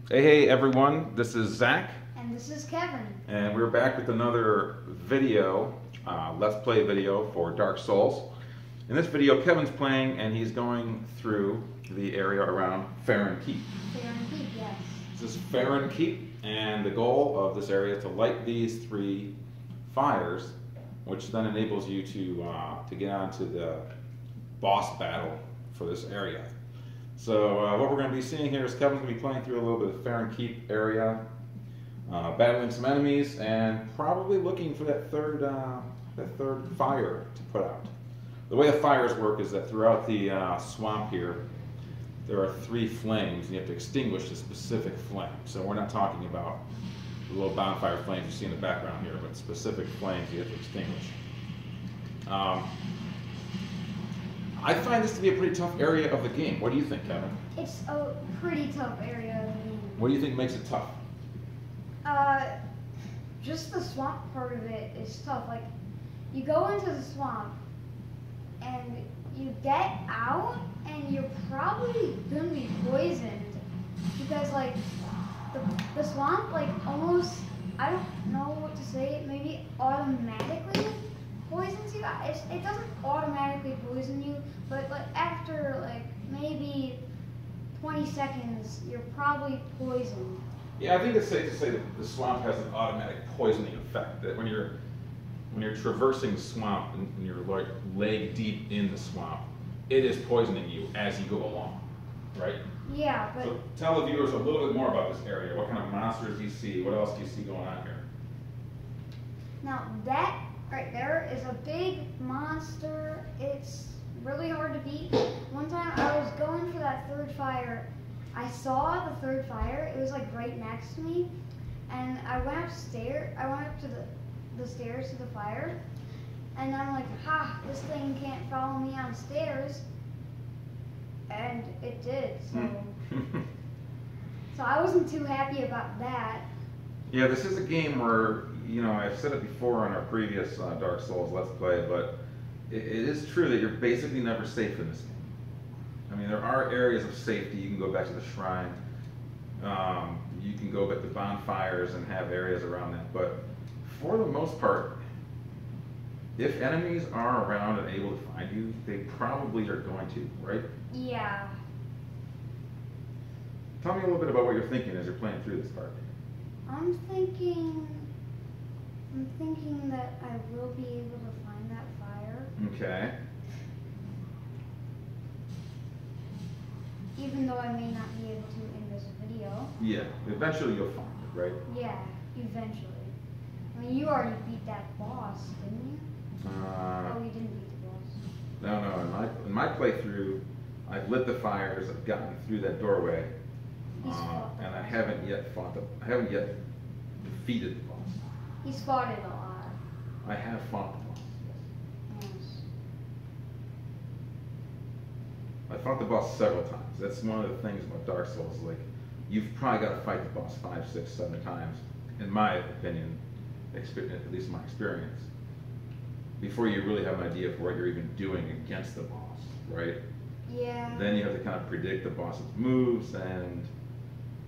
Hey everyone, this is Zach, And this is Kevin. and we're back with another video, Let's Play video for Dark Souls. In this video, Kevin's playing and he's going through the area around Farron Keep. Farron Keep, yes. This is Farron Keep, and the goal of this area is to light these 3 fires, which then enables you to get onto the boss battle for this area. So what we're going to be seeing here is Kevin's going to be playing through a little bit of Farron Keep area, battling some enemies, and probably looking for that third fire to put out. The way the fires work is that throughout the swamp here, there are 3 flames, and you have to extinguish a specific flame. So we're not talking about the little bonfire flames you see in the background here, but specific flames you have to extinguish. I find this to be a pretty tough area of the game. What do you think, Kevin? It's a pretty tough area of the game. What do you think makes it tough? Just the swamp part of it is tough. Like, you go into the swamp, and you get out, and you're probably gonna be poisoned. Because, like, the swamp, like, almost, I don't know what to say, maybe automatically poisons you. It doesn't automatically poison you, but like after like maybe 20 seconds, you're probably poisoned. Yeah, I think it's safe to say that the swamp has an automatic poisoning effect. That when you're traversing swamp and you're like leg deep in the swamp, it is poisoning you as you go along, right? Yeah, but So tell the viewers a little bit more about this area. What kind of monsters do you see? What else do you see going on here? now that right there is a big monster. It's really hard to beat. One time I was going for that third fire. I saw the third fire. It was like right next to me, and I went upstairs. I went up to the stairs to the fire, and I'm like, ha! This thing can't follow me on stairs, and it did. So I wasn't too happy about that. Yeah, this is a game where, you know, I've said it before on our previous Dark Souls Let's Play, but it is true that you're basically never safe in this game. I mean, there are areas of safety. You can go back to the shrine. You can go back to bonfires and have areas around that. But for the most part, if enemies are around and able to find you, they probably are going to, right? Yeah. Tell me a little bit about what you're thinking as you're playing through this part. I'm thinking that I will be able to find that fire. Okay. Even though I may not be able to in this video. Yeah, eventually you'll find it, right? Yeah, eventually. I mean, you already beat that boss, didn't you? Oh, you didn't beat the boss. No. In my playthrough, I've lit the fires. I've gotten through that doorway, and I haven't yet defeated the boss. He's fought it a lot. I have fought the boss. Yes. I fought the boss several times. That's one of the things about Dark Souls. Like, you've probably got to fight the boss 5, 6, 7 times, in my opinion, at least my experience, before you really have an idea of what you're even doing against the boss, right? Yeah. Then you have to kind of predict the boss's moves, and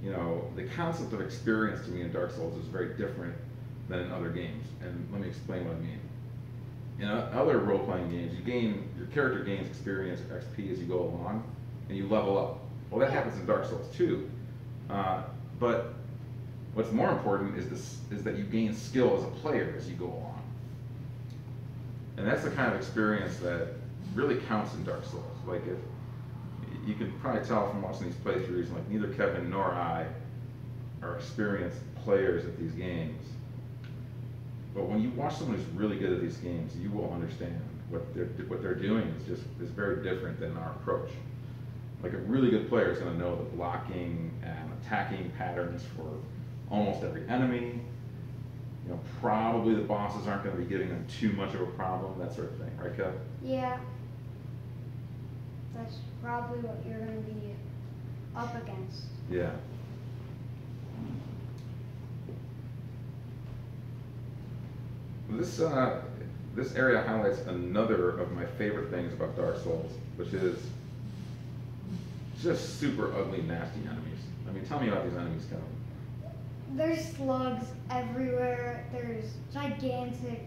you know, the concept of experience to me in Dark Souls is very different than in other games. And let me explain what I mean. In other role-playing games, your character gains experience, XP, as you go along, and you level up. Well, that happens in Dark Souls too. But what's more important is that you gain skill as a player as you go along. And that's the kind of experience that really counts in Dark Souls. Like, if you can probably tell from watching these playthroughs, like neither Kevin nor I are experienced players at these games. But when you watch someone who's really good at these games, you will understand what they're doing is very different than our approach. Like, a really good player is going to know the blocking and attacking patterns for almost every enemy. You know, probably the bosses aren't going to be giving them too much of a problem, that sort of thing, right, Kev? Yeah. That's probably what you're going to be up against. Yeah. This area highlights another of my favorite things about Dark Souls, which is just super ugly, nasty enemies. I mean, tell me about these enemies, Kevin. There's slugs everywhere. There's gigantic.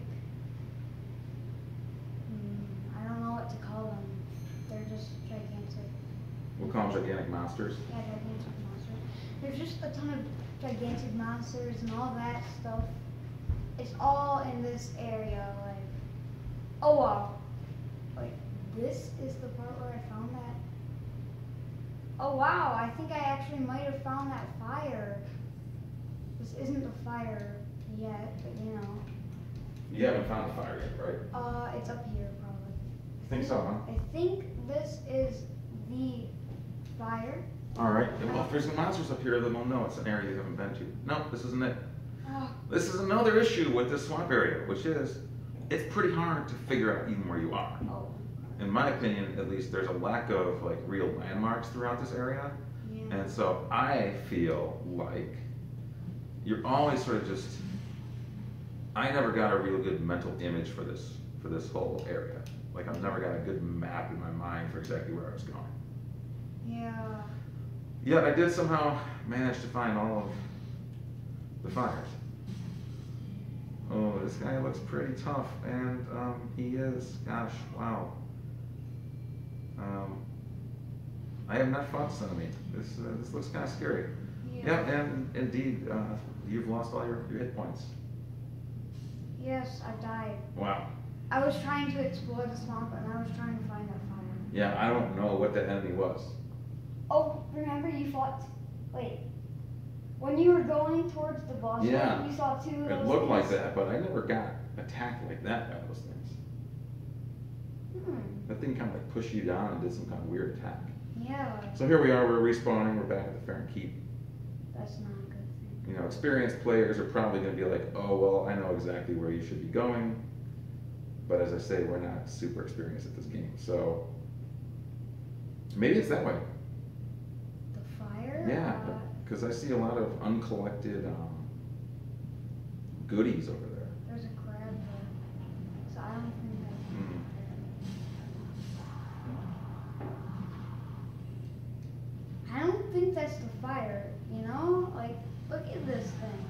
I don't know what to call them. They're just gigantic. We'll call them gigantic monsters. Yeah, gigantic monsters. There's just a ton of gigantic monsters and all that stuff. It's all in this area. Like, oh wow. Like, this is the part where I found that. Oh wow, I think I actually might have found that fire. This isn't the fire yet, but you know. You haven't found the fire yet, right? It's up here probably. I think so, huh? I think this is the fire. Alright, well, if there's some monsters up here, then we'll know it's an area you haven't been to. No, this isn't it. This is another issue with this swamp area, which is, it's pretty hard to figure out even where you are. Oh. In my opinion, at least, there's a lack of like real landmarks throughout this area. Yeah. And so I feel like you're always sort of just, I never got a real good mental image for this whole area. Like I've never got a good map in my mind for exactly where I was going. Yeah. Yet I did somehow manage to find all of the fires. Oh, this guy looks pretty tough, and he is, gosh, wow. I have not fought this enemy. This looks kind of scary. Yeah, and indeed, you've lost all your hit points. Yes, I died. Wow. I was trying to explore the swamp and I was trying to find that fire. Yeah, I don't know what that enemy was. Oh, remember you fought, wait, when you were going towards the boss fight, you saw two of those It looked like things? that, but I never got attacked like that by those things. That thing kind of like pushed you down and did some kind of weird attack. Yeah. So here we are, we're respawning, we're back at the Farron Keep. That's not a good thing. You know, experienced players are probably going to be like, oh, well, I know exactly where you should be going. But as I say, we're not super experienced at this game. So maybe it's that way. The fire? Yeah, because I see a lot of uncollected goodies over there. There's a crab there. So I don't think that's I don't think that's the fire, you know? Like, look at this thing.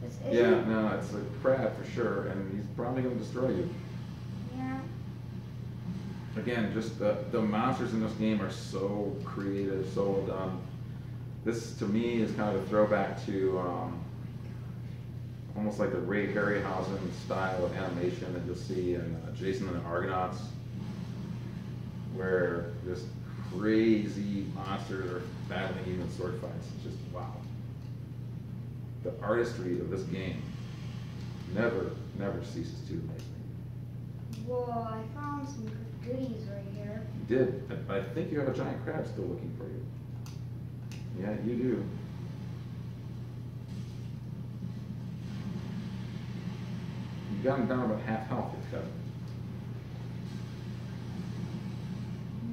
This isn't... Yeah, no, it's a crab for sure, and he's probably going to destroy you. Yeah. Again, just the monsters in this game are so creative, so well done. This, to me, is kind of a throwback to almost like the Ray Harryhausen style of animation that you'll see in Jason and the Argonauts, where just crazy monsters are battling even sword fights. It's just wow. The artistry of this game never ceases to amaze me. Whoa, I found some goodies right here. You did. I think you have a giant crab still looking for you. Yeah, you do. You've gotten down about half health, it's got.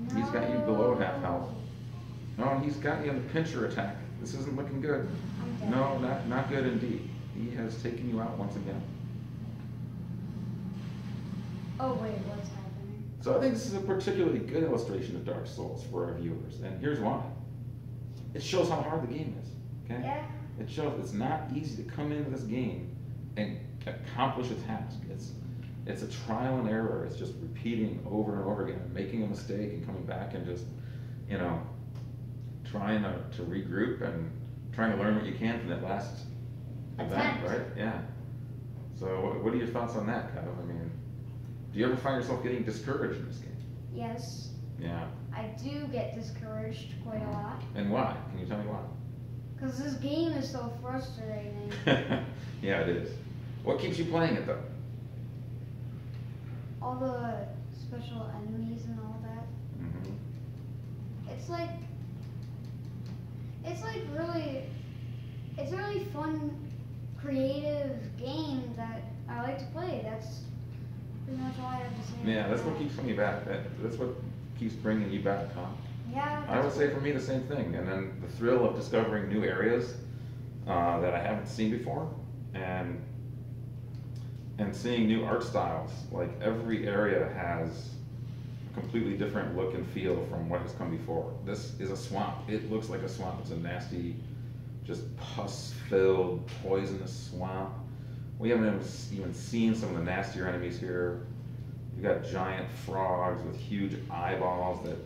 No. He's got you below half health. No, he's got you on the pincher attack. This isn't looking good. I'm dead. No, not good indeed. He has taken you out once again. Oh wait, what's happening? So I think this is a particularly good illustration of Dark Souls for our viewers, and here's why. It shows how hard the game is, okay? Yeah. It shows it's not easy to come into this game and accomplish a task. It's a trial and error. It's just repeating over and over again, and making a mistake and coming back and just, you know, trying to regroup and trying to learn what you can from that last event, right? Yeah. So what are your thoughts on that, Kyle? I mean, do you ever find yourself getting discouraged in this game? Yes. Yeah. I do get discouraged quite a lot. And why? Can you tell me why? Because this game is so frustrating. Yeah, it is. What keeps you playing it, though? All the special enemies and all that. Mm-hmm. It's like it's really fun, creative game that I like to play. That's pretty much all I have to say. Yeah, that's what keeps bringing you back. That's what keeps bringing you back, huh? Yeah. I would say for me the same thing. And then the thrill of discovering new areas that I haven't seen before, and seeing new art styles. Like every area has completely different look and feel from what has come before. This is a swamp. It looks like a swamp. It's a nasty, just pus-filled, poisonous swamp. We haven't even seen some of the nastier enemies here. You've got giant frogs with huge eyeballs that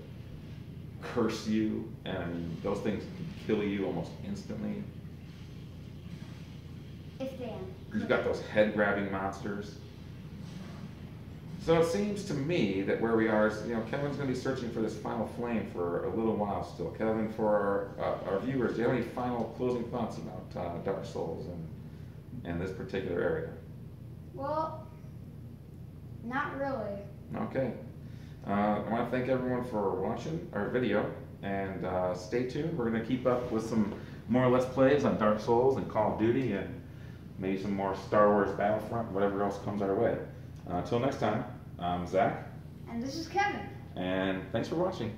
curse you, and those things can kill you almost instantly. If they am. You've got those head-grabbing monsters. So it seems to me that where we are is, Kevin's going to be searching for this final flame for a little while still. Kevin, for our viewers, do you have any final closing thoughts about Dark Souls and this particular area? Well, not really. Okay. I want to thank everyone for watching our video, and stay tuned. We're going to keep up with some more Let's Plays on Dark Souls and Call of Duty, and maybe some more Star Wars Battlefront, whatever else comes our way. Until next time, I'm Zach. And this is Kevin. And thanks for watching.